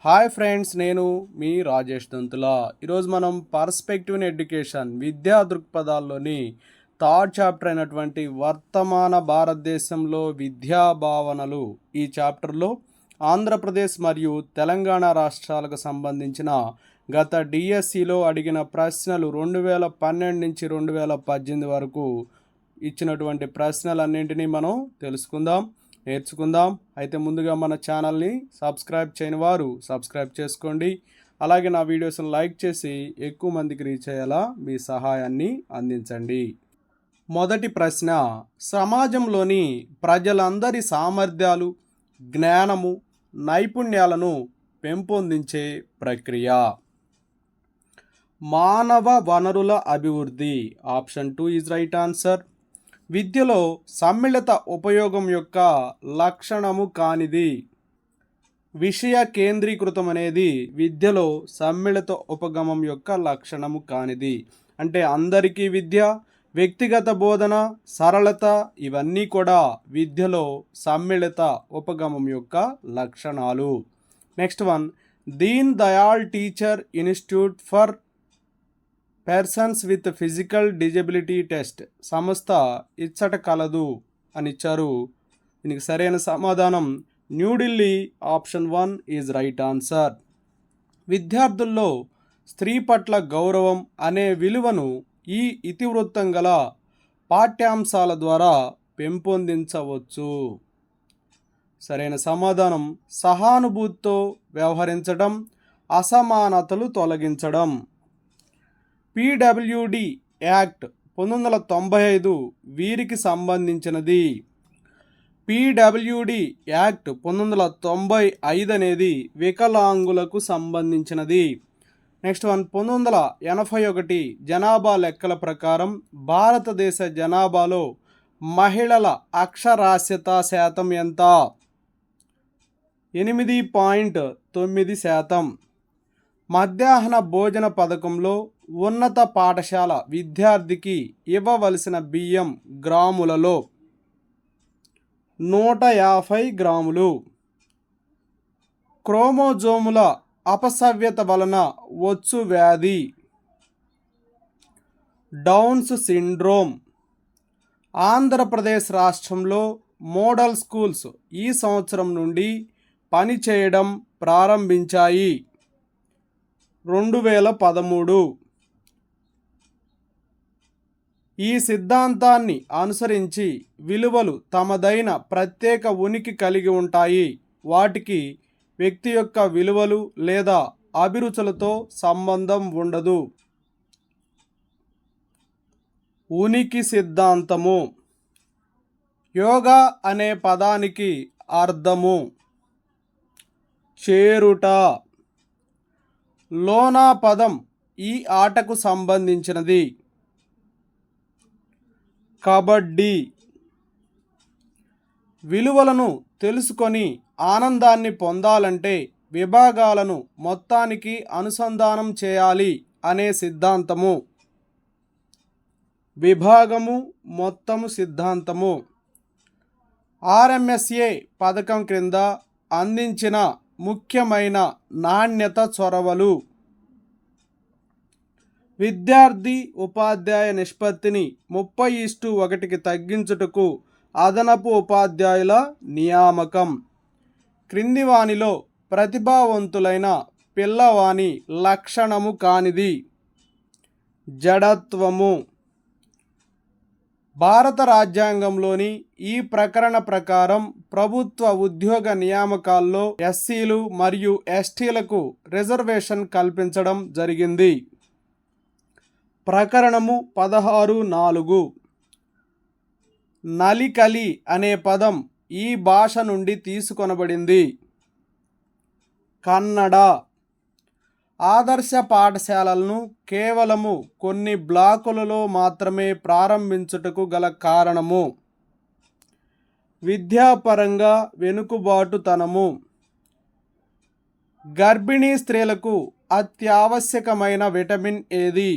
Hi friends, నేను మీ రాజేష్ దంతుల. ఈరోజు మనం పర్స్పెక్టివ్ ఇన్ ఎడ్యుకేషన్ విద్యా దృక్పథాల్లోని థర్డ్ చాప్టర్ అయినటువంటి వర్తమాన భారతదేశంలో విద్యా భావనలు ఈ చాప్టర్లో ఆంధ్రప్రదేశ్ మరియు తెలంగాణ రాష్ట్రాలకు సంబంధించిన గత డిఎస్సిలో అడిగిన ప్రశ్నలు 2012 నుంచి 2018 వరకు ఇచ్చినటువంటి ప్రశ్నలన్నింటినీ మనం నేర్చుకుందాం. అయితే ముందుగా మన ఛానల్ని సబ్స్క్రైబ్ చేయని వారు సబ్స్క్రైబ్ చేసుకోండి. అలాగే నా వీడియోస్ని లైక్ చేసి ఎక్కువ మందికి రీచ్ అయ్యేలా మీ సహాయాన్ని అందించండి. మొదటి ప్రశ్న, సమాజంలోని ప్రజలందరి సామర్థ్యాలు, జ్ఞానము, నైపుణ్యాలను పెంపొందించే ప్రక్రియ. మానవ వనరుల అభివృద్ధి. Option 2 is right answer. విద్యలో సమ్మిళిత ఉపయోగం యొక్క లక్షణము కానిది. విషయ కేంద్రీకృతం అనేది విద్యలో సమ్మిళిత ఉపగమం యొక్క లక్షణము కానిది. అంటే అందరికీ విద్య, వ్యక్తిగత బోధన, సరళత ఇవన్నీ కూడా విద్యలో సమ్మిళిత ఉపగమం యొక్క లక్షణాలు. Next one, Deen Dayal teacher institute for persons with physical disability test సంస్థ ఇచ్చట కలదు అని ఇచ్చారు. దీనికి సరైన సమాధానం New Delhi. Option 1 is right answer. విద్యార్థుల్లో స్త్రీ పట్ల గౌరవం అనే విలువను ఈ ఇతివృత్తం గల పాఠ్యాంశాల ద్వారా పెంపొందించవచ్చు. సరైన సమాధానం సహానుభూతితో వ్యవహరించడం, అసమానతలు తొలగించడం. PWD యాక్ట్ 1995 వీరికి సంబంధించినది. PWD యాక్ట్ 1995 అనేది వికలాంగులకు సంబంధించినది. నెక్స్ట్ వన్, 1981 జనాభా లెక్కల ప్రకారం భారతదేశ జనాభాలో మహిళల అక్షరాస్యత శాతం ఎంత? 8.9%. మధ్యాహ్న భోజన పథకంలో ఉన్నత పాఠశాల విద్యార్థికి ఇవ్వవలసిన బియ్యం గ్రాములలో 150 గ్రాములు. క్రోమోజోముల అపసవ్యత వలన వచ్చు వ్యాధి డౌన్స్ సిండ్రోమ్. ఆంధ్రప్రదేశ్ రాష్ట్రంలో మోడల్ స్కూల్స్ ఈ సంవత్సరం నుండి పనిచేయడం ప్రారంభించాయి. 2013. ఈ సిద్ధాంతాన్ని అనుసరించి విలువలు తమదైన ప్రత్యేక ఉనికి కలిగి ఉంటాయి. వాటికి వ్యక్తి యొక్క విలువలు లేదా అభిరుచులతో సంబంధం ఉండదు. ఉనికి సిద్ధాంతము. యోగా అనే పదానికి అర్థము చేరుట. లోనా పదం ఈ ఆటకు సంబంధించినది. కబడ్డీ. విలువలను తెలుసుకొని ఆనందాన్ని పొందాలంటే విభాగాలను మొత్తానికి అనుసంధానం చేయాలి అనే సిద్ధాంతము. విభాగము మొత్తము సిద్ధాంతము. RMSA పథకం క్రింద అందించిన ముఖ్యమైన నాణ్యత చొరవలు. విద్యార్థి ఉపాధ్యాయ నిష్పత్తిని 30:1కి తగ్గించుటకు అదనపు ఉపాధ్యాయుల నియామకం. క్రింది వానిలో ప్రతిభావంతులైన పిల్లవాని లక్షణము కానిది. జడత్వము. భారత రాజ్యాంగంలోని ఈ ప్రకరణ ప్రకారం ప్రభుత్వ ఉద్యోగ నియామకాల్లో ఎస్సీలు మరియు ఎస్టీలకు రిజర్వేషన్ కల్పించడం జరిగింది. ప్రకరణము 16(4). నలికలి అనే పదం ఈ భాష నుండి తీసుకొనబడింది. కన్నడ. ఆదర్శ పాఠశాలలను కేవలము కొన్ని బ్లాకులలో మాత్రమే ప్రారంభించుటకు గల కారణము విద్యాపరంగా వెనుకబాటుతనము. గర్భిణీ స్త్రీలకు అత్యావశ్యకమైన విటమిన్ ఏది?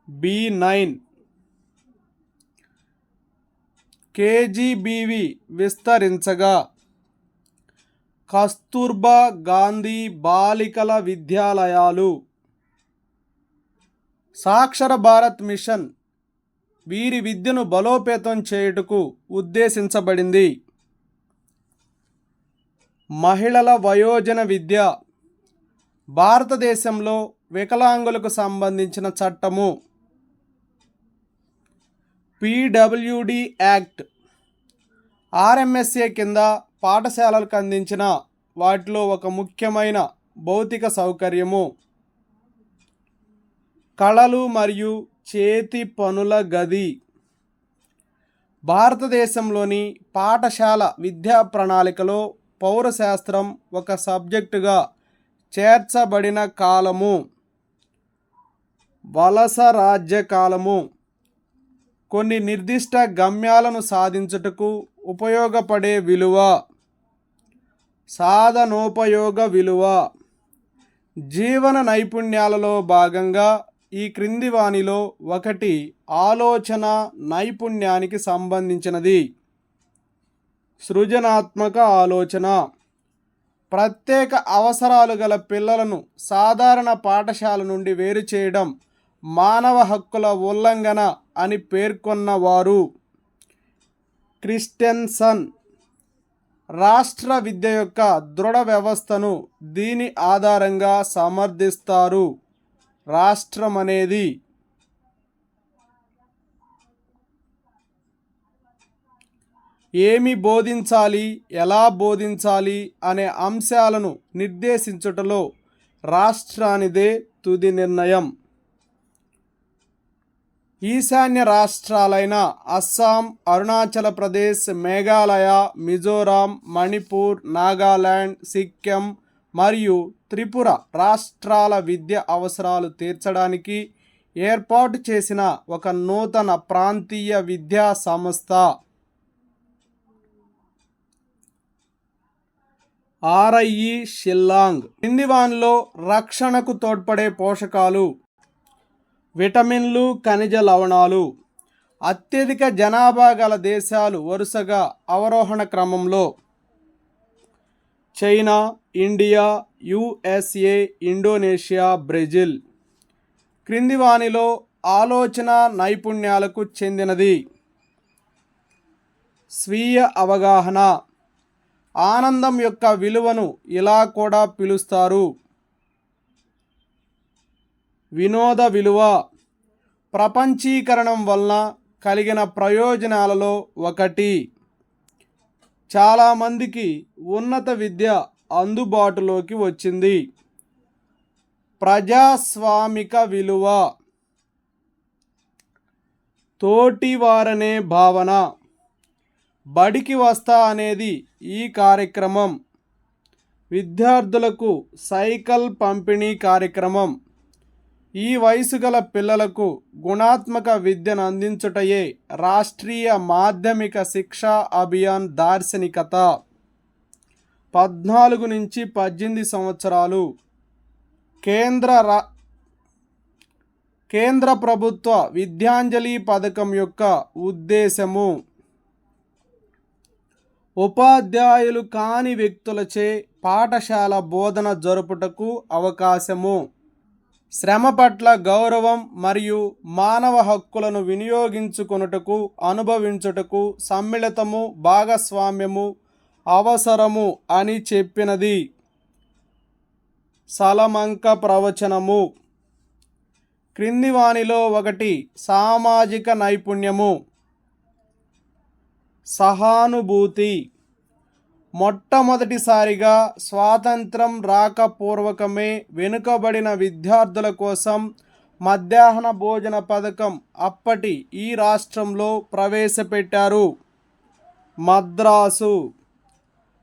B9. KGBV విస్తరించగా కస్తూర్బా గాంధీ బాలికల విద్యాలయాలు. సాక్షర భారత్ మిషన్ వీరి విద్యను బలోపేతం చేయుటకు ఉద్దేశించబడింది. మహిళల వయోజన విద్య భారతదేశంలో వికలాంగులకు సంబంధించిన చట్టము. పీడబ్ల్యూడి యాక్ట్ ఆర్ఎంఎస్ఏ కింద పాఠశాలలకు అందించిన వాటిలో ఒక ముఖ్యమైన భౌతిక సౌకర్యము. కళలు మరియు చేతి పనుల గది భారతదేశంలోని పాఠశాల విద్యా ప్రణాళికలో పౌరశాస్త్రం ఒక సబ్జెక్టుగా చేర్చబడిన కాలము. వలస రాజ్య కాలము కొన్ని నిర్దిష్ట గమ్యాలను సాధించుటకు ఉపయోగపడే విలువ. సాధనోపయోగ విలువ జీవన నైపుణ్యాలలో భాగంగా ఈ క్రింది వానిలో ఒకటి ఆలోచన నైపుణ్యానికి సంబంధించినది. సృజనాత్మక ఆలోచన ప్రత్యేక అవసరాలు గల పిల్లలను సాధారణ పాఠశాల నుండి వేరు చేయడం మానవ హక్కుల ఉల్లంఘన అని పేర్కొన్నవారు క్రిస్టెన్సన్. రాష్ట్ర విద్య యొక్క దృఢ వ్యవస్థను దీని ఆధారంగా సమర్థిస్తారు. రాష్ట్రం అనేది ఏమి బోధించాలి, ఎలా బోధించాలి అనే అంశాలను నిర్దేశించుటలో రాష్ట్రానిదే తుది నిర్ణయం. ఈశాన్య రాష్ట్రాలైన అస్సాం, అరుణాచల్ ప్రదేశ్, మేఘాలయ, మిజోరాం, మణిపూర్, నాగాలాండ్, సిక్కిం మరియు త్రిపుర రాష్ట్రాల విద్య అవసరాలు తీర్చడానికి ఏర్పాటు చేసిన ఒక నూతన ప్రాంతీయ విద్యా సంస్థ. ఆర్ఐఈ షిల్లాంగ్. కింది వానిలో రక్షణకు తోడ్పడే పోషకాలు. విటమిన్లు, ఖనిజ లవణాలు. అత్యధిక జనాభా గల దేశాలు వరుసగా అవరోహణ క్రమంలో China, India, USA, Indonesia, Brazil. క్రింది వానిలో ఆలోచన నైపుణ్యాలకు చెందినది. స్వీయ అవగాహన. ఆనందం యొక్క విలువను ఇలా కూడా పిలుస్తారు. వినోద విలువ ప్రపంచీకరణం వలన కలిగిన ప్రయోజనాలలో ఒకటి. చాలామందికి ఉన్నత విద్య అందుబాటులోకి వచ్చింది. ప్రజాస్వామిక విలువ తోటివారనే భావన. బడికి వస్తా అనేది ఈ కార్యక్రమం. విద్యార్థులకు సైకిల్ పంపిణీ కార్యక్రమం. ఈ వయసు గల పిల్లలకు గుణాత్మక విద్యను అందించుటయే రాష్ట్రీయ మాధ్యమిక శిక్షా అభియాన్ దార్శనికత. 14 నుంచి 18 సంవత్సరాలు. కేంద్ర ప్రభుత్వ విద్యాంజలి పథకం యొక్క ఉద్దేశము ఉపాధ్యాయులు కాని వ్యక్తులచే పాఠశాల బోధన జరుపుటకు అవకాశము. శ్రమ పట్ల గౌరవం మరియు మానవ హక్కులను వినియోగించుకొనుటకు, అనుభవించుటకు సమ్మిళితము, భాగస్వామ్యము అవసరము అని చెప్పినది. సలమంక ప్రవచనము. క్రింది వానిలో ఒకటి సామాజిక నైపుణ్యము. సహానుభూతి. మొట్టమొదటిసారిగా స్వాతంత్రం రాకపూర్వకమే వెనుకబడిన విద్యార్థుల కోసం మధ్యాహ్న భోజన పథకం అప్పటి ఈ రాష్ట్రంలో ప్రవేశపెట్టారు. మద్రాసు.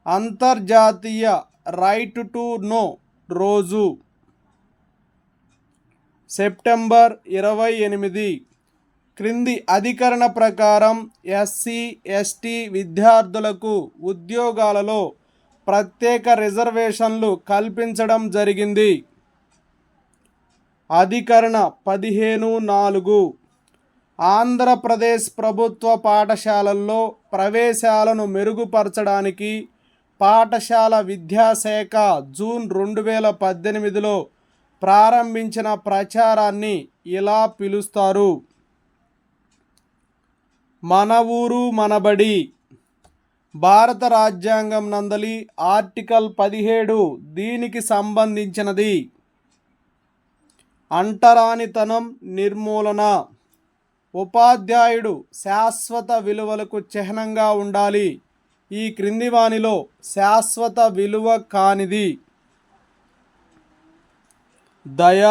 అంతర్జాతీయ రైట్ టు నో రోజు సెప్టెంబర్ 28. క్రింది అధికరణ ప్రకారం ఎస్సీ, ఎస్టీ విద్యార్థులకు ఉద్యోగాలలో ప్రత్యేక రిజర్వేషన్లు కల్పించడం జరిగింది. అధికరణ 15(4). ఆంధ్రప్రదేశ్ ప్రభుత్వ పాఠశాలల్లో ప్రవేశాలను మెరుగుపరచడానికి పాఠశాల విద్యాశాఖ జూన్ 2018లో ప్రారంభించిన ప్రచారాన్ని ఇలా పిలుస్తారు. మన ఊరు మనబడి. భారత రాజ్యాంగం నందలి ఆర్టికల్ 17 దీనికి సంబంధించినది. అంటరానితనం నిర్మూలన. ఉపాధ్యాయుడు శాశ్వత విలువలకు చిహ్నంగా ఉండాలి. ఈ క్రింది వానిలో శాశ్వత విలువ కానిది దయ.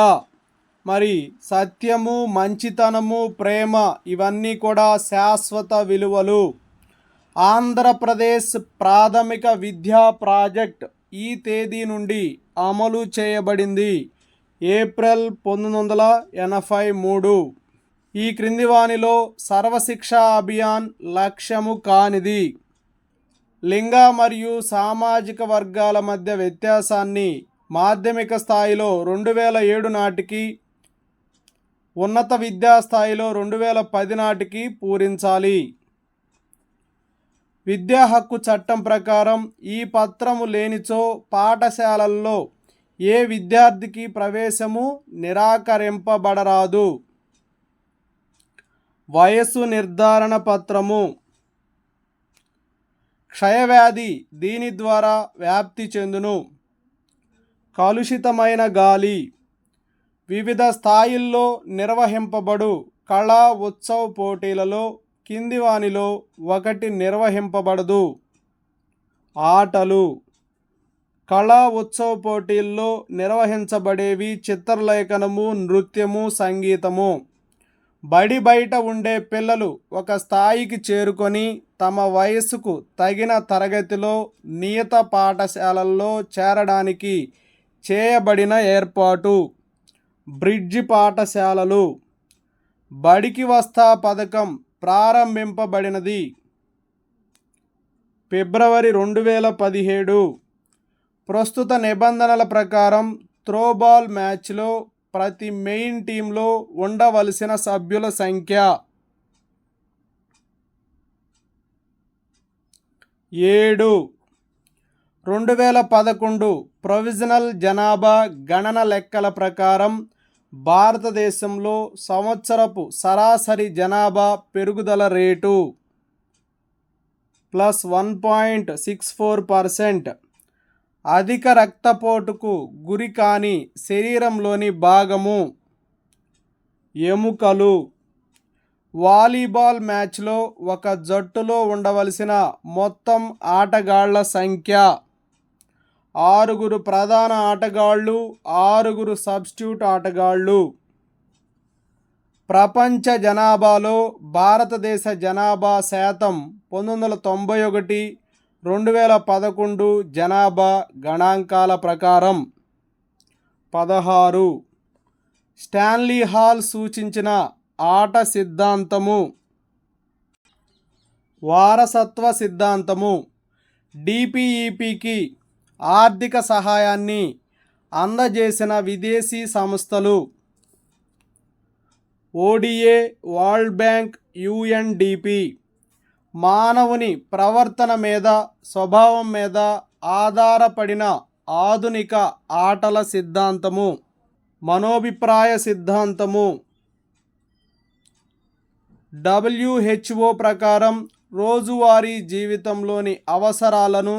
మరి సత్యము, మంచితనము, ప్రేమ ఇవన్నీ కూడా శాశ్వత విలువలు. ఆంధ్రప్రదేశ్ ప్రాథమిక విద్యా ప్రాజెక్ట్ ఈ తేదీ నుండి అమలు చేయబడింది. ఏప్రిల్ 1983. ఈ క్రింది వానిలో సర్వశిక్షా అభియాన్ లక్ష్యము కానిది. లింగ మరియు సామాజిక వర్గాల మధ్య వ్యత్యాసాన్ని మాధ్యమిక స్థాయిలో 2007 నాటికి, ఉన్నత విద్యా స్థాయిలో 2010 నాటికి పూరించాలి. విద్యా హక్కు చట్టం ప్రకారం ఈ పత్రము లేనిచో పాఠశాలల్లో ఏ విద్యార్థికి ప్రవేశము నిరాకరింపబడరాదు. వయస్సు నిర్ధారణ పత్రము. క్షయవ్యాధి దీని ద్వారా వ్యాప్తి చెందును. కలుషితమైన గాలి. వివిధ స్థాయిల్లో నిర్వహింపబడు కళా ఉత్సవ పోటీలలో కింది వానిలో ఒకటి నిర్వహింపబడదు. ఆటలు. కళా ఉత్సవ పోటీల్లో నిర్వహించబడేవి చిత్రలేఖనము, నృత్యము, సంగీతము. బడి బయట ఉండే పిల్లలు ఒక స్థాయికి చేరుకొని తమ వయస్సుకు తగిన తరగతిలో నియత పాఠశాలల్లో చేరడానికి చేయబడిన ఏర్పాటు. బ్రిడ్జి పాఠశాలలు. బడికి వస్తా పథకం ప్రారంభింపబడినది ఫిబ్రవరి 2017. ప్రస్తుత నిబంధనల ప్రకారం త్రోబాల్ మ్యాచ్లో ప్రతి మెయిన్ టీంలో ఉండవలసిన సభ్యుల సంఖ్య 7. 2011 ప్రొవిజనల్ జనాభా గణన లెక్కల ప్రకారం భారతదేశంలో సంవత్సరపు సరాసరి జనాభా పెరుగుదల రేటు +1.64%. అధిక రక్తపోటుకు గురి కాని శరీరంలోని భాగము ఎముకలు. వాలీబాల్ మ్యాచ్లో ఒక జట్టులో ఉండవలసిన మొత్తం ఆటగాళ్ల సంఖ్య 6 ప్రధాన ఆటగాళ్ళు, 6 సబ్స్టిట్యూట్ ఆటగాళ్ళు. ప్రపంచ జనాభాలో భారతదేశ జనాభా శాతం 1991, 2011 జనాభా గణాంకాల ప్రకారం 16. స్టాన్లీ హాల్ సూచించిన ఆట సిద్ధాంతము. వారసత్వ సిద్ధాంతము. డిపిఈపికి ఆర్థిక సహాయాన్ని అందజేసిన విదేశీ సంస్థలు ఓడిఏ, వరల్డ్ బ్యాంక్, యుఎన్డిపి. మానవుని ప్రవర్తన మీద, స్వభావం మీద ఆధారపడిన ఆధునిక ఆటల సిద్ధాంతము. మనోభిప్రాయ సిద్ధాంతము. WHO ప్రకారం రోజువారీ జీవితంలోని అవసరాలను,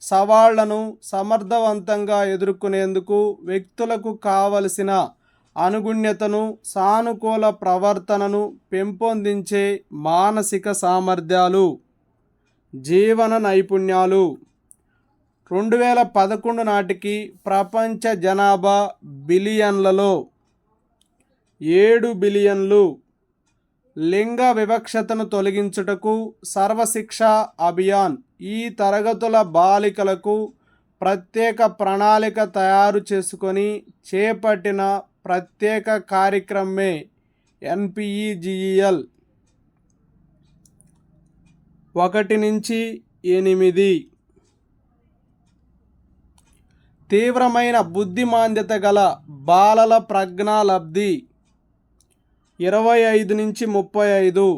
సవాళ్లను సమర్థవంతంగా ఎదుర్కొనేందుకు వ్యక్తులకు కావలసిన అనుగుణ్యతను, సానుకూల ప్రవర్తనను పెంపొందించే మానసిక సామర్థ్యాలు, జీవన నైపుణ్యాలు. 2011 నాటికి ప్రపంచ జనాభా బిలియన్లలో 7 బిలియన్లు. లింగ వివక్షతను తొలగించుటకు సర్వశిక్షా అభియాన్ ఈ తరగతుల బాలికలకు ప్రత్యేక ప్రణాళిక తయారు చేసుకొని చేపట్టిన ప్రత్యేక కార్యక్రమమే NPEGEL. 1-8. తీవ్రమైన బుద్ధిమాంద్యత గల బాలల ప్రజ్ఞాలబ్ధి 25-35.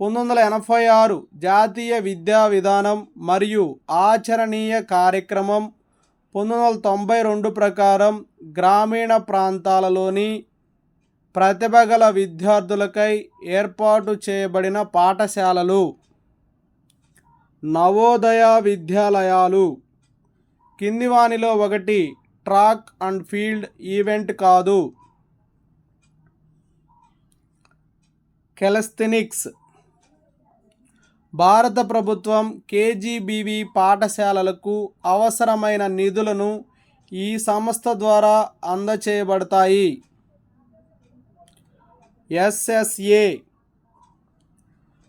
1986 జాతీయ విద్యా విధానం మరియు ఆచరణీయ కార్యక్రమం 1992 ప్రకారం గ్రామీణ ప్రాంతాలలోని ప్రతిభగల విద్యార్థులకై ఏర్పాటు చేయబడిన పాఠశాలలు. నవోదయ విద్యాలయాలు కింది వానిలో ఒకటి ట్రాక్ అండ్ ఫీల్డ్ ఈవెంట్ కాదు. కెలస్థెనిక్స్ భారత ప్రభుత్వం కేజీబీవీ పాఠశాలలకు అవసరమైన నిధులను ఈ సంస్థ ద్వారా అందచేయబడతాయి. ఎస్ఎస్ఏ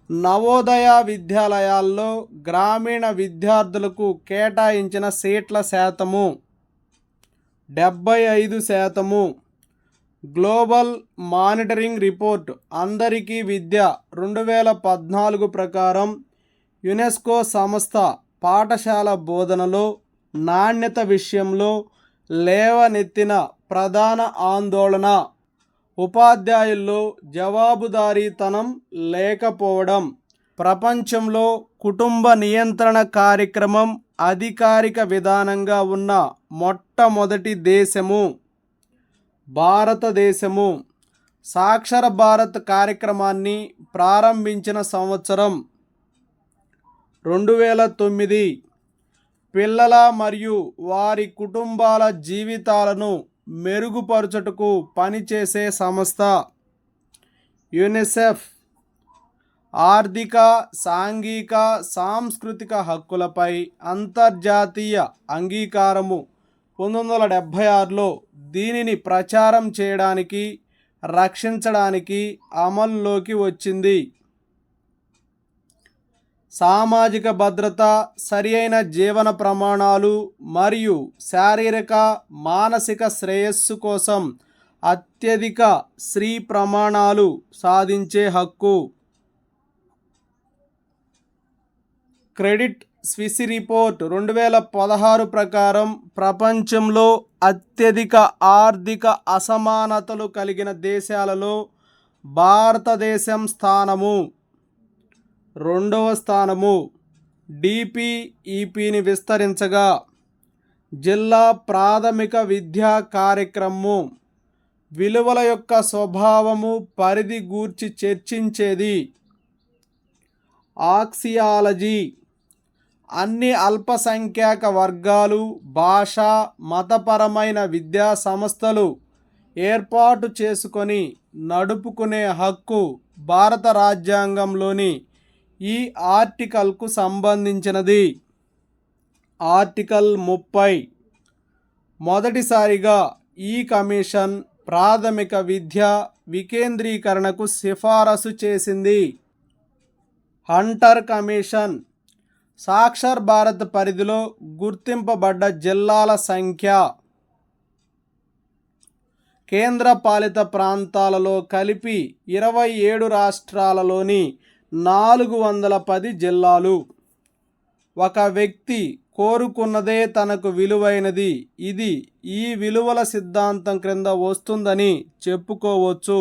నవోదయ విద్యాలయాల్లో గ్రామీణ విద్యార్థులకు కేటాయించిన సీట్ల శాతము 75%. గ్లోబల్ మానిటరింగ్ రిపోర్ట్ అందరికీ విద్య 2014 ప్రకారం యునెస్కో సంస్థ పాఠశాల బోధనలో నాణ్యత విషయంలో లేవనెత్తిన ప్రధాన ఆందోళన ఉపాధ్యాయుల్లో జవాబుదారీతనం లేకపోవడం. ప్రపంచంలో కుటుంబ నియంత్రణ కార్యక్రమం అధికారిక విధానంగా ఉన్న మొట్టమొదటి దేశము భారతదేశము. సాక్షర భారత్ కార్యక్రమాన్ని ప్రారంభించిన సంవత్సరం 2009. పిల్లల మరియు వారి కుటుంబాల జీవితాలను మెరుగుపరచుటకు పనిచేసే సంస్థ యునిసెఫ్. ఆర్థిక, సాంఘిక, సాంస్కృతిక హక్కులపై అంతర్జాతీయ అంగీకారము 1976లో దీనిని ప్రచారం చేయడానికి, రక్షించడానికి అమల్లోకి వచ్చింది. సామాజిక భద్రత, సరియైన జీవన ప్రమాణాలు మరియు శారీరక, మానసిక శ్రేయస్సు కోసం అత్యధిక శ్రీ ప్రమాణాలు సాధించే హక్కు. క్రెడిట్ స్విస్ రిపోర్ట్ 2016 ప్రకారం ప్రపంచంలో అత్యధిక ఆర్థిక అసమానతలు కలిగిన దేశాలలో భారతదేశం స్థానము 2వ స్థానము. డిపిఈపిని విస్తరించగా జిల్లా ప్రాథమిక విద్యా కార్యక్రమము విలువల యొక్క స్వభావము పరిధి గూర్చి చర్చించేది. ఆక్సియాలజీ అన్ని అల్పసంఖ్యాక వర్గాలు, భాష, మతపరమైన విద్యా సంస్థలు ఏర్పాటు చేసుకొని నడుపుకునే హక్కు భారత రాజ్యాంగంలోని ఈ ఆర్టికల్కు సంబంధించినది. ఆర్టికల్ 30 మొదటిసారిగా ఈ కమిషన్ ప్రాథమిక విద్య వికేంద్రీకరణకు సిఫారసు చేసింది. హంటర్ కమిషన్ సాక్షర్ భారత్ పరిధిలో గుర్తింపబడ్డ జిల్లాల సంఖ్య కేంద్ర పాలిత ప్రాంతాలలో కలిపి 27 రాష్ట్రాలలోని 410 జిల్లాలు. ఒక వ్యక్తి కోరుకున్నదే తనకు విలువైనది. ఇది ఈ విలువల సిద్ధాంతం క్రింద వస్తుందని చెప్పుకోవచ్చు.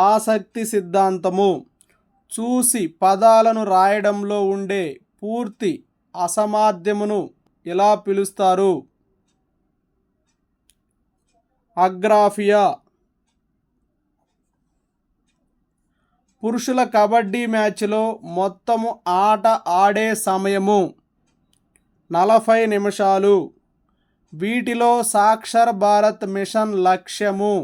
ఆసక్తి సిద్ధాంతము చూసి పదాలను రాయడంలో ఉండే పూర్తి అసామర్థ్యమును ఇలా పిలుస్తారు. అగ్రాఫియా పురుషుల కబడ్డీ మ్యాచ్లో మొత్తము ఆట ఆడే సమయము 40 నిమిషాలు. వీటిలో సాక్షర్ భారత్ మిషన్ లక్ష్యము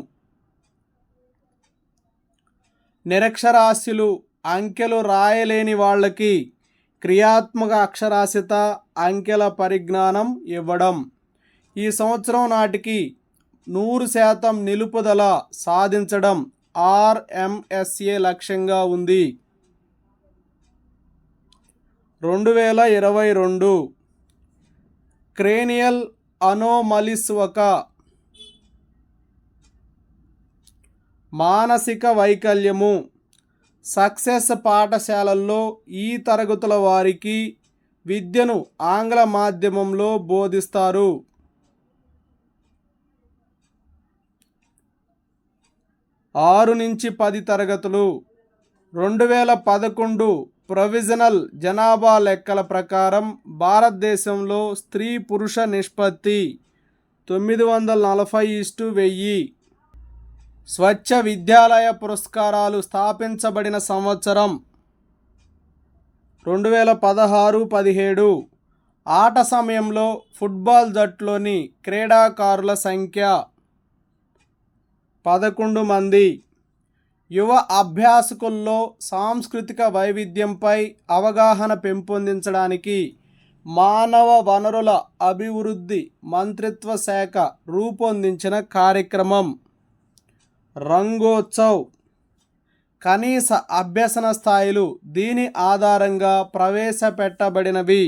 నిరక్షరాస్యులు, అంకెలు రాయలేని వాళ్ళకి క్రియాత్మక అక్షరాస్యత, అంకెల పరిజ్ఞానం ఇవ్వడం. ఈ సంవత్సరం నాటికి 100% నిలుపుదల సాధించడం ఆర్ఎంఎస్ఏ లక్ష్యంగా ఉంది. 2022 క్రేనియల్ అనోమలిస్ ఒక మానసిక వైకల్యము. సక్సెస్ పాఠశాలల్లో ఈ తరగతుల వారికి విద్యను ఆంగ్ల మాధ్యమంలో బోధిస్తారు. 6 నుంచి 10 తరగతులు 2011 ప్రొవిజనల్ జనాభా లెక్కల ప్రకారం భారతదేశంలో స్త్రీ పురుష నిష్పత్తి 940:1000. స్వచ్ఛ విద్యాలయ పురస్కారాలు స్థాపించబడిన సంవత్సరం 2016-17. ఆట సమయంలో ఫుట్బాల్ జట్టులోని క్రీడాకారుల సంఖ్య 11 మంది. యువ అభ్యాసకుల్లో సాంస్కృతిక వైవిధ్యంపై అవగాహన పెంపొందించడానికి మానవ వనరుల అభివృద్ధి మంత్రిత్వ శాఖ రూపొందించిన కార్యక్రమం రంగోత్సవ్. కనీస అభ్యసన స్థాయిలు దీని ఆధారంగా ప్రవేశపెట్టబడినవి.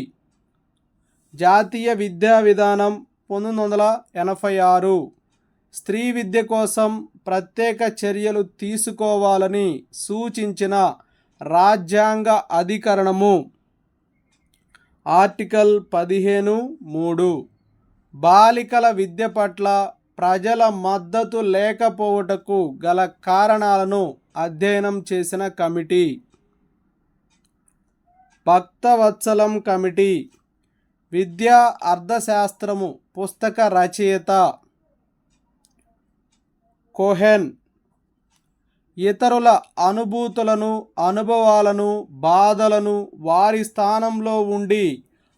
జాతీయ విద్యా విధానం 1986 స్త్రీ విద్య కోసం ప్రత్యేక చర్యలు తీసుకోవాలని సూచించిన రాజ్యాంగ అధికరణము. ఆర్టికల్ 15(3) బాలికల విద్య పట్ల ప్రజల మద్దతు లేకపోవటకు గల కారణాలను అధ్యయనం చేసిన కమిటీ. భక్తవత్సలం కమిటీ. విద్యా అర్థశాస్త్రము పుస్తక రచయిత కోహెన్. ఇతరుల అనుభూతులను, అనుభవాలను, బాధలను వారి స్థానంలో ఉండి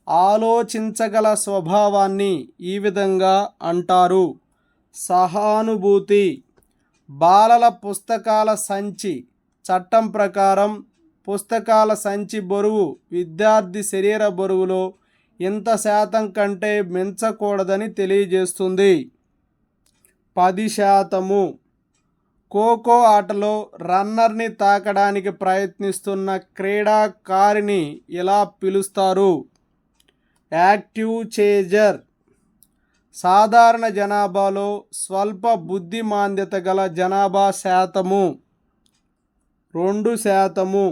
ఆలోచించగల స్వభావాన్ని ఈ విధంగా అంటారు: సహానుభూతి. బాలల పుస్తకాల సంచి చట్టం ప్రకారం పుస్తకాల సంచి బరువు విద్యార్థి శరీర బరువులో ఇంత శాతం కంటే మించకూడదని తెలియజేస్తుంది. 10%. ఖోఖో ఆటలో రన్నర్ని తాకడానికి ప్రయత్నిస్తున్న క్రీడాకారిని ఇలా పిలుస్తారు: యాక్టివ్ చేజర్. సాధారణ జనాభాలో స్వల్ప బుద్ధిమాంద్యత గల జనాభా శాతము 2%.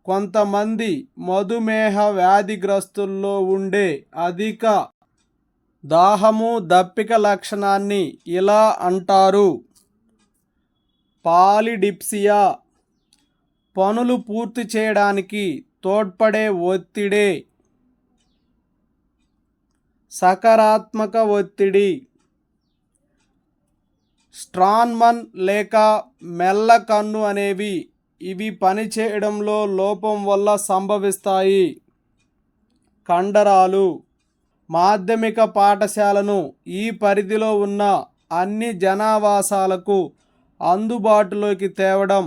కొంతమంది మధుమేహ వ్యాధిగ్రస్తుల్లో ఉండే అధిక దాహము, దప్పిక లక్షణాన్ని ఇలా అంటారు: పాలిడిప్సియా. పనులు పూర్తి చేయడానికి తోడ్పడే ఒత్తిడే సకారాత్మక ఒత్తిడి. స్ట్రాన్మన్ లేక మెల్లకన్ను అనేవి ఇవి పనిచేయడంలో లోపం వల్ల సంభవిస్తాయి. కండరాలు. మాధ్యమిక పాఠశాలను ఈ పరిధిలో ఉన్న అన్ని జనావాసాలకు అందుబాటులోకి తేవడం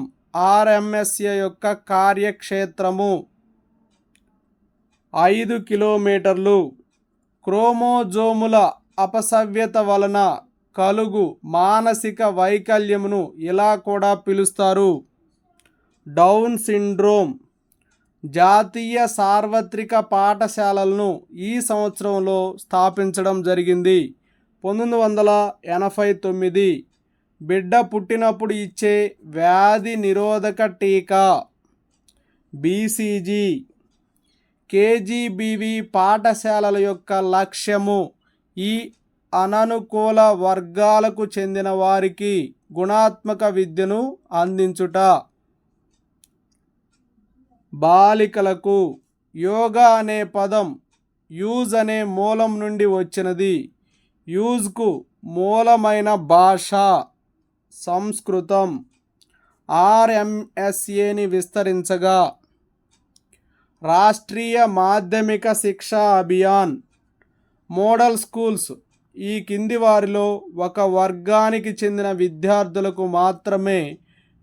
ఆర్ఎంఎస్ఏ యొక్క కార్యక్షేత్రము. 5 కిలోమీటర్లు. క్రోమోజోముల అపసవ్యత వలన కలుగు మానసిక వైకల్యమును ఇలా కూడా పిలుస్తారు: డౌన్ సిండ్రోమ్. జాతీయ సార్వత్రిక పాఠశాలలను ఈ సంవత్సరంలో స్థాపించడం జరిగింది. 1989. బిడ్డ పుట్టినప్పుడు ఇచ్చే వ్యాధి నిరోధక టీకా BCG. KGBV పాఠశాలల యొక్క లక్ష్యము ఈ అననుకూల వర్గాలకు చెందిన వారికి గుణాత్మక విద్యను అందించుట. బాలికలకు. యోగా అనే పదం యూజ్ అనే మూలం నుండి వచ్చినది. యూజ్కు మూలమైన భాష సంస్కృతం. ఆర్ఎంఎస్ఏని విస్తరించగా రాష్ట్రీయ మాధ్యమిక శిక్షా అభియాన్. మోడల్ స్కూల్స్ ఈ కింది వారిలో ఒక వర్గానికి చెందిన విద్యార్థులకు మాత్రమే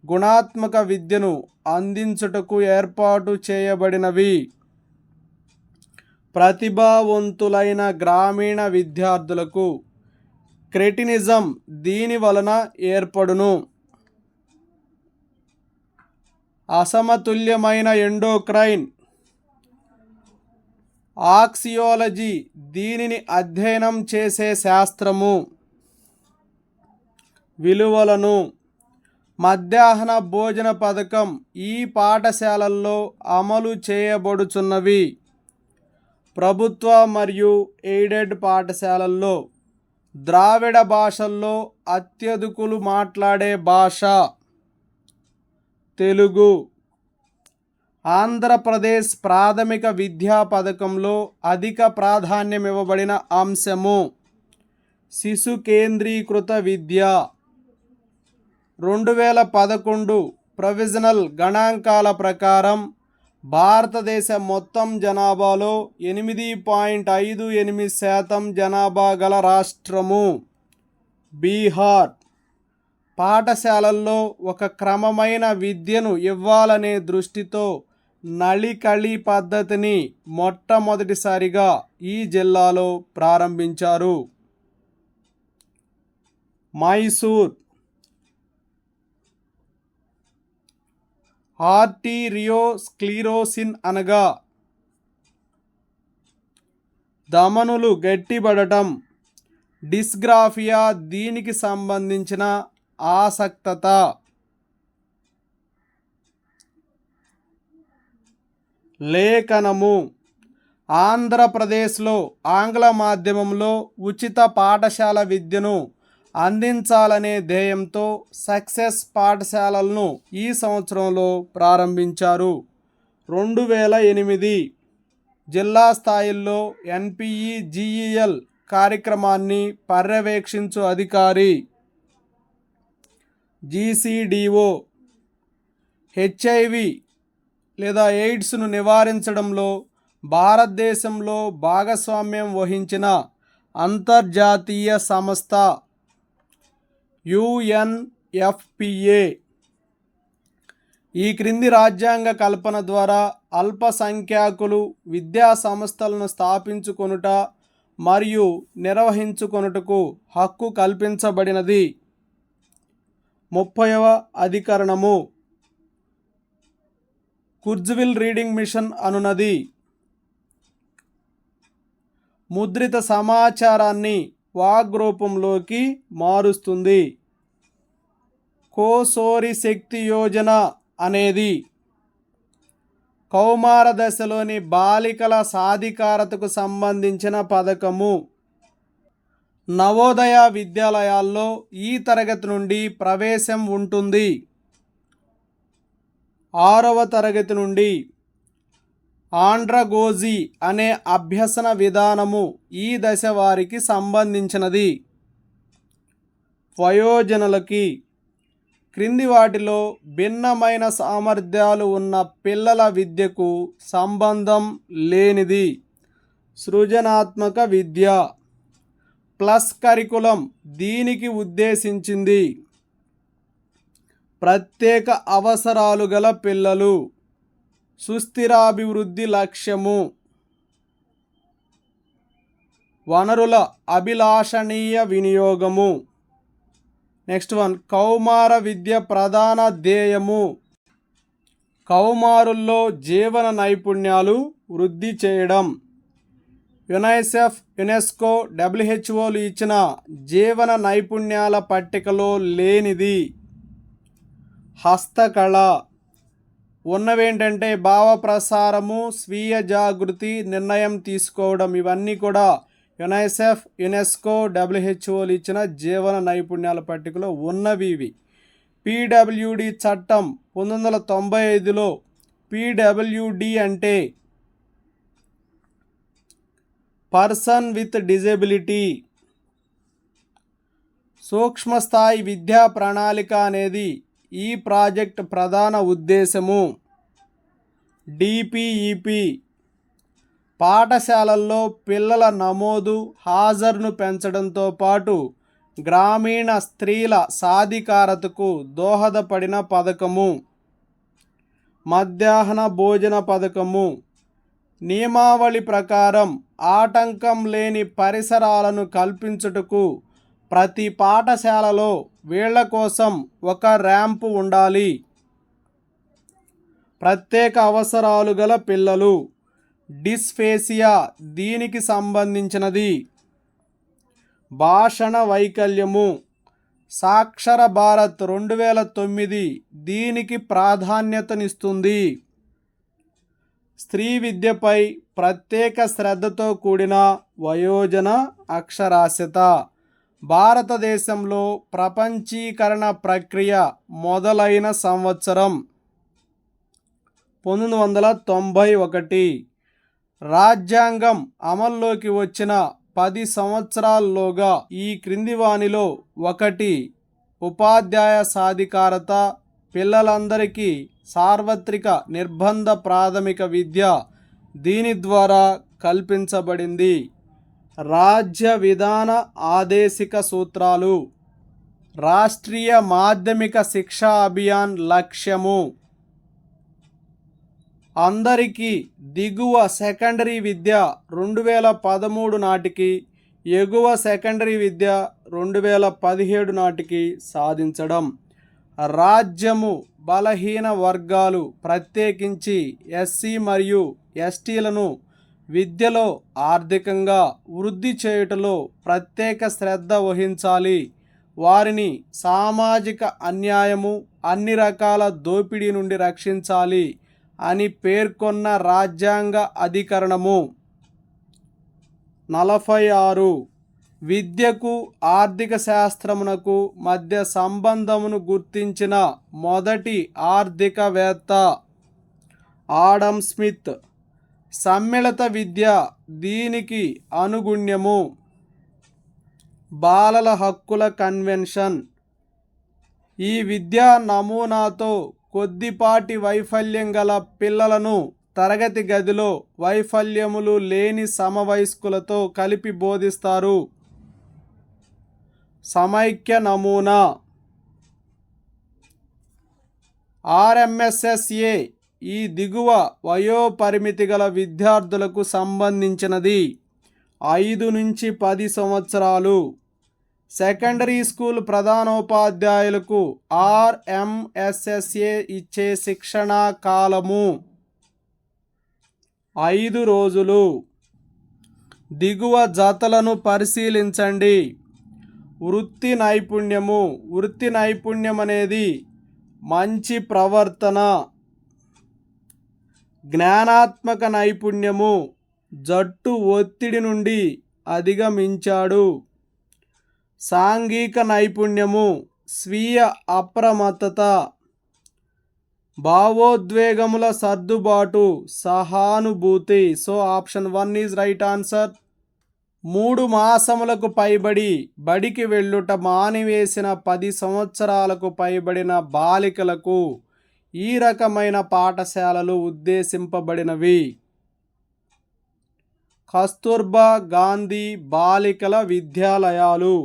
గుణాత్మక విద్యను అందించుటకు ఏర్పాటు చేయబడినవి. ప్రతిభావంతులైన గ్రామీణ విద్యార్థులకు. క్రెటినిజం దీని వలన ఏర్పడును. అసమతుల్యమైన ఎండోక్రైన్. ఆక్సియాలజీ దీనిని అధ్యయనం చేసే శాస్త్రము. విలువలను. మధ్యాహ్న భోజన పథకం ఈ పాఠశాలల్లో అమలు చేయబడుచున్నవి. ప్రభుత్వ మరియు ఎయిడెడ్ పాఠశాలల్లో ద్రావిడ భాషల్లో అత్యధికులు మాట్లాడే భాష తెలుగు. ఆంధ్రప్రదేశ్ ప్రాథమిక విద్యా పథకంలో అధిక ప్రాధాన్యం ఇవ్వబడిన అంశము శిశు కేంద్రీకృత విద్య. 2011 ప్రొవిజనల్ గణాంకాల ప్రకారం భారతదేశ మొత్తం జనాభాలో 8.58% జనాభా గల రాష్ట్రము బీహార్. పాఠశాలల్లో ఒక క్రమమైన విద్యను ఇవ్వాలనే దృష్టితో నళికళి పద్ధతిని మొట్టమొదటిసారిగా ఈ జిల్లాలో ప్రారంభించారు. మైసూర్. ఆర్టీరియోస్క్లిరోసిస్ అనగా ధమనులు గట్టిపడటం. డిస్గ్రాఫియా దీనికి సంబంధించిన ఆసక్తత. లేఖనము. ఆంధ్రప్రదేశ్లో ఆంగ్ల మాధ్యమంలో ఉచిత పాఠశాల విద్యను అందించాలనే ధ్యేయంతో సక్సెస్ పాఠశాలలను ఈ సంవత్సరంలో ప్రారంభించారు. 2008 జిల్లా స్థాయిల్లో NPEGEL కార్యక్రమాన్ని పర్యవేక్షించు అధికారి GCDO. HIV లేదా ఎయిడ్స్ను నివారించడంలో భారతదేశంలో భాగస్వామ్యం వహించిన అంతర్జాతీయ సంస్థ UNFPA. ఈ క్రింది రాజ్యాంగ కల్పన ద్వారా అల్పసంఖ్యాకులు విద్యా సంస్థలను స్థాపించుకొనుట మరియు నిర్వహించుకొనుటకు హక్కు కల్పించబడినది. 30వ అధికరణము కుర్జ్విల్ రీడింగ్ మిషన్ అనునది ముద్రిత సమాచారాన్ని వాగ్రూపంలోకి మారుస్తుంది. కోసోరి శక్తి యోజన అనేది కౌమార దశలోని బాలికల సాధికారతకు సంబంధించిన పథకము. నవోదయ విద్యాలయాల్లో ఈ తరగతి నుండి ప్రవేశం ఉంటుంది. 6వ తరగతి నుండి ఆండ్రగోజీ అనే అభ్యసన విధానము ఈ దశ వారికి సంబంధించినది. వయోజనులకి క్రింది వాటిలో భిన్నమైన సామర్థ్యాలు ఉన్న పిల్లల విద్యకు సంబంధం లేనిది సృజనాత్మక విద్య. ప్లస్ కరికులం దీనికి ఉద్దేశించింది. ప్రత్యేక అవసరాలు గల పిల్లలు. సుస్థిరాభివృద్ధి లక్ష్యము. వనరుల అభిలాషణీయ వినియోగము. నెక్స్ట్ వన్ కౌమార విద్య ప్రధాన ధ్యేయము. కౌమారుల్లో జీవన నైపుణ్యాలు వృద్ధి చేయడం. యునైసెఫ్, యునెస్కో, WHO ఇచ్చిన జీవన నైపుణ్యాల పట్టికలో లేనిది హస్తకళ. ఉన్నవేంటంటే భావ ప్రసారము, స్వీయ జాగృతి, నిర్ణయం తీసుకోవడం. ఇవన్నీ కూడా యునైసెఫ్, యునెస్కో, WHO ఇచ్చిన జీవన నైపుణ్యాల పట్టికలో ఉన్నవి. ఇవి PWD చట్టం 1995లో PWD అంటే పర్సన్ విత్ డిజబిలిటీ. సూక్ష్మస్థాయి విద్యా ప్రణాళిక అనేది ఈ ప్రాజెక్ట్ ప్రధాన ఉద్దేశము. DPEP పాఠశాలల్లో పిల్లల నమోదు, హాజరును పెంచడంతో పాటు గ్రామీణ స్త్రీల సాధికారతకు దోహదపడిన పథకము. మధ్యాహ్న భోజన పథకము. నియమావళి ప్రకారం ఆటంకం లేని పరిసరాలను కల్పించుటకు ప్రతి పాఠశాలలో వీళ్ల కోసం ఒక ర్యాంపు ఉండాలి. ప్రత్యేక అవసరాలు గల పిల్లలు. డిస్ఫేసియా దీనికి సంబంధించినది. భాషణ వైకల్యము. సాక్షర భారత్ 2009 దీనికి ప్రాధాన్యతనిస్తుంది. స్త్రీ విద్యపై ప్రత్యేక శ్రద్ధతో కూడిన వయోజన అక్షరాస్యత. భారతదేశంలో ప్రపంచీకరణ ప్రక్రియ మొదలైన సంవత్సరం 1991. రాజ్యాంగం అమల్లోకి వచ్చిన 10 సంవత్సరాల్లోగా ఈ క్రింది వానిలో 1 ఉపాధ్యాయ సాధికారత, పిల్లలందరికీ సార్వత్రిక నిర్బంధ ప్రాథమిక విద్య దీని ద్వారా కల్పించబడింది. రాజ్య విధాన ఆదేశిక సూత్రాలు. రాష్ట్రీయ మాధ్యమిక శిక్షా అభియాన్ లక్ష్యము అందరికీ దిగువ సెకండరీ విద్య 2013 నాటికి, ఎగువ సెకండరీ విద్య 2017 నాటికి సాధించడం. రాజ్యము బలహీన వర్గాలు ప్రత్యేకించి ఎస్సీ మరియు ఎస్టీలను విద్యలో ఆర్థికంగా వృద్ధి చేయుటలో ప్రత్యేక శ్రద్ధ వహించాలి. వారిని సామాజిక అన్యాయము, అన్ని రకాల దోపిడీ నుండి రక్షించాలి అని పేర్కొన్న రాజ్యాంగ అధికరణము. 46. విద్యకు ఆర్థిక శాస్త్రమునకు మధ్య సంబంధమును గుర్తించిన మొదటి ఆర్థికవేత్త ఆడమ్ స్మిత్. సమ్మిళిత విద్య దీనికి అనుగుణ్యము. బాలల హక్కుల కన్వెన్షన్. ఈ విద్యా నమూనాతో కొద్దిపాటి వైఫల్యం గల పిల్లలను తరగతి గదిలో వైఫల్యములు లేని సమవయస్కులతో కలిపి బోధిస్తారు. సమైక్య నమూనా. ఆర్ఎంఎస్ఎస్ఏ ఈ దిగువ వయోపరిమితి గల విద్యార్థులకు సంబంధించినది. 5 నుంచి 10 సంవత్సరాలు. సెకండరీ స్కూల్ ప్రధానోపాధ్యాయులకు ఆర్ఎంఎస్ఎస్ఏ ఇచ్చే శిక్షణా కాలము 5 రోజులు. దిగువ జతలను పరిశీలించండి. వృత్తి నైపుణ్యము. వృత్తి నైపుణ్యం అనేది మంచి ప్రవర్తన. జ్ఞానాత్మక నైపుణ్యము. జట్టు ఒత్తిడి నుండి అధిగమించాడు. సాంఘిక నైపుణ్యము. స్వీయ అప్రమత్తత. భావోద్వేగముల సర్దుబాటు, సహానుభూతి. So option 1 is right answer. 3 మాసములకు పైబడి బడికి వెళ్ళుట మానివేసిన 10 సంవత్సరాలకు పైబడిన బాలికలకు ఈ రకమైన పాఠశాలలు ఉద్దేశింపబడినవి. కస్తూర్బా గాంధీ బాలికల విద్యాలయాలు.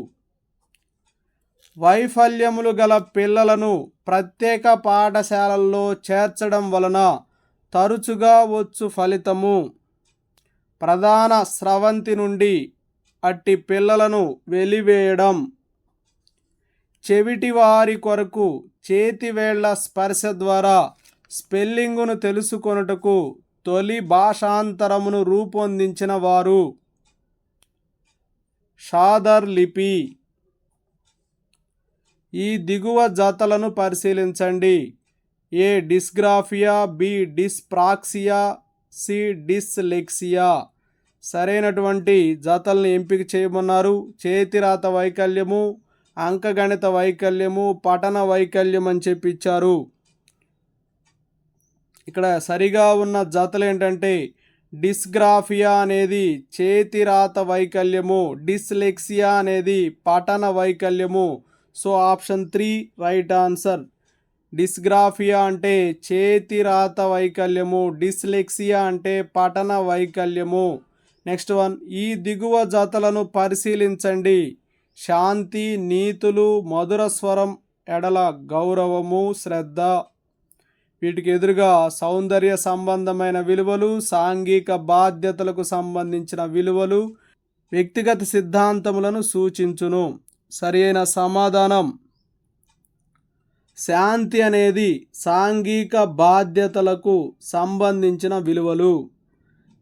వైఫల్యములు గల పిల్లలను ప్రత్యేక పాఠశాలల్లో చేర్చడం వలన తరచుగా వచ్చు ఫలితము ప్రధాన స్రవంతి నుండి అట్టి పిల్లలను వెలివేయడం. చెవిటి వారి కొరకు చేతివేళ్ల స్పర్శ ద్వారా స్పెల్లింగును తెలుసుకొనుటకు తొలి భాషాంతరమును రూపొందించిన వారు. షాదర్ లిపి. ఈ దిగువ జతలను పరిశీలించండి. ఏ డిస్గ్రాఫియా, బి డిస్ప్రాక్సియా, సి డిస్లెక్సియా. సరైనటువంటి జతల్ని ఎంపిక చేయమన్నారు. చేతిరాత వైకల్యము, అంకగణిత వైకల్యము, పఠన వైకల్యం అని చెప్పి ఇచ్చారు. ఇక్కడ సరిగా ఉన్న జతలు ఏంటంటే డిస్గ్రాఫియా అనేది చేతిరాత వైకల్యము, డిస్లెక్సియా అనేది పఠన వైకల్యము. So option 3 right answer. Dysgraphia అంటే చేతిరాత వైకల్యము, డిస్లెక్సియా అంటే పఠన వైకల్యము. Next one. ఈ దిగువ జతలను పరిశీలించండి. శాంతి, నీతులు, మధుర స్వరం ఎడల గౌరవము, శ్రద్ధ. వీటికి ఎదురుగా సౌందర్య సంబంధమైన విలువలు, సాంఘిక బాధ్యతలకు సంబంధించిన విలువలు, వ్యక్తిగత సిద్ధాంతములను సూచించును. సరైన సమాధానం శాంతి అనేది సాంఘిక బాధ్యతలకు సంబంధించిన విలువలు.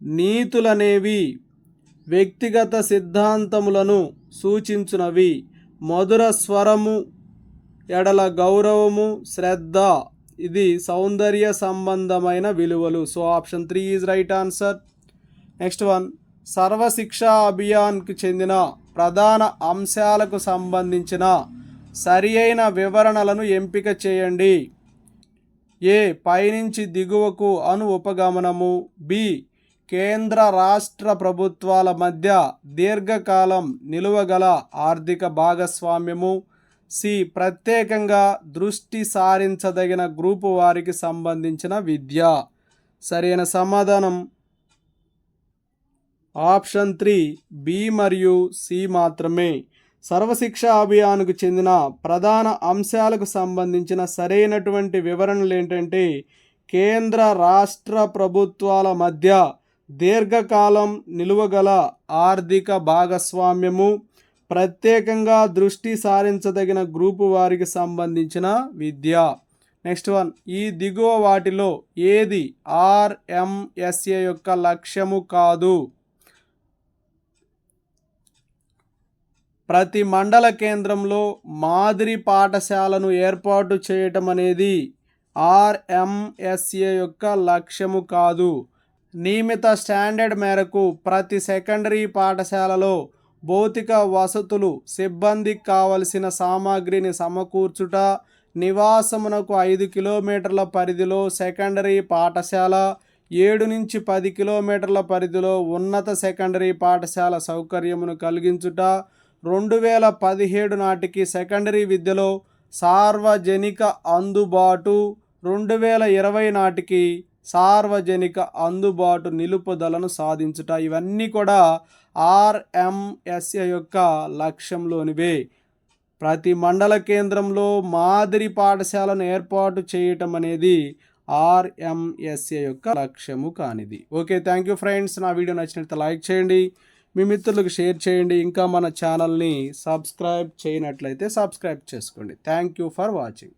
నీతులనేవి వ్యక్తిగత సిద్ధాంతములను సూచించునవి. మధుర స్వరము ఎడల గౌరవము, శ్రద్ధ ఇది సౌందర్య సంబంధమైన విలువలు. So option 3 is right answer. Next one. Sarva Shiksha అభియాన్కు చెందిన ప్రధాన అంశాలకు సంబంధించిన సరి అయిన వివరణలను ఎంపిక చేయండి. ఏ పైనుంచి దిగువకు అను ఉపగమనము, బి కేంద్ర రాష్ట్ర ప్రభుత్వాల మధ్య దీర్ఘకాలం నిలువగల ఆర్థిక భాగస్వామ్యము, సి ప్రత్యేకంగా దృష్టి సారించదగిన గ్రూపు వారికి సంబంధించిన విద్య. సరైన సమాధానం ఆప్షన్ 3 బి మరియు సి మాత్రమే. సర్వశిక్ష అభియాన్కు చెందిన ప్రధాన అంశాలకు సంబంధించిన సరైనటువంటి వివరణలు ఏంటంటే కేంద్ర రాష్ట్ర ప్రభుత్వాల మధ్య దీర్ఘకాలం నిలువగల ఆర్థిక భాగస్వామ్యము, ప్రత్యేకంగా దృష్టి సారించదగిన గ్రూపు వారికి సంబంధించిన విద్య. నెక్స్ట్ వన్, ఈ దిగువ వాటిలో ఏది ఆర్ఎంఎస్ఏ యొక్క లక్ష్యము కాదు? ప్రతి మండల కేంద్రంలో మాదిరి పాఠశాలను ఏర్పాటు చేయటం అనేది ఆర్ఎంఎస్ఏ యొక్క లక్ష్యము కాదు. నియమిత స్టాండర్డ్ మేరకు ప్రతి సెకండరీ పాఠశాలలో భౌతిక వసతులు, సిబ్బందికి కావలసిన సామాగ్రిని సమకూర్చుట, నివాసమునకు 5 కిలోమీటర్ల పరిధిలో సెకండరీ పాఠశాల, 7 నుంచి 10 కిలోమీటర్ల పరిధిలో ఉన్నత సెకండరీ పాఠశాల సౌకర్యమును కలిగించుట, 2017 నాటికి సెకండరీ విద్యలో సార్వజనిక అందుబాటు, 2020 నాటికి సార్వజనిక అందుబాటు నిలుపుదలను సాధించుట, ఇవన్నీ కూడా ఆర్ఎంఎస్ఏ యొక్క లక్ష్యంలోనివే. ప్రతి మండల కేంద్రంలో మాదిరి పాఠశాలను ఏర్పాటు చేయటం అనేది ఆర్ఎంఎస్ఏ యొక్క లక్ష్యము కానిది. Okay, thank you friends. నా వీడియో నచ్చినట్లయితే లైక్ చేయండి, మీ మిత్రులకు షేర్ చేయండి, ఇంకా మన ఛానల్ని సబ్స్క్రైబ్ చేయనట్లయితే సబ్స్క్రైబ్ చేసుకోండి. Thank you for watching.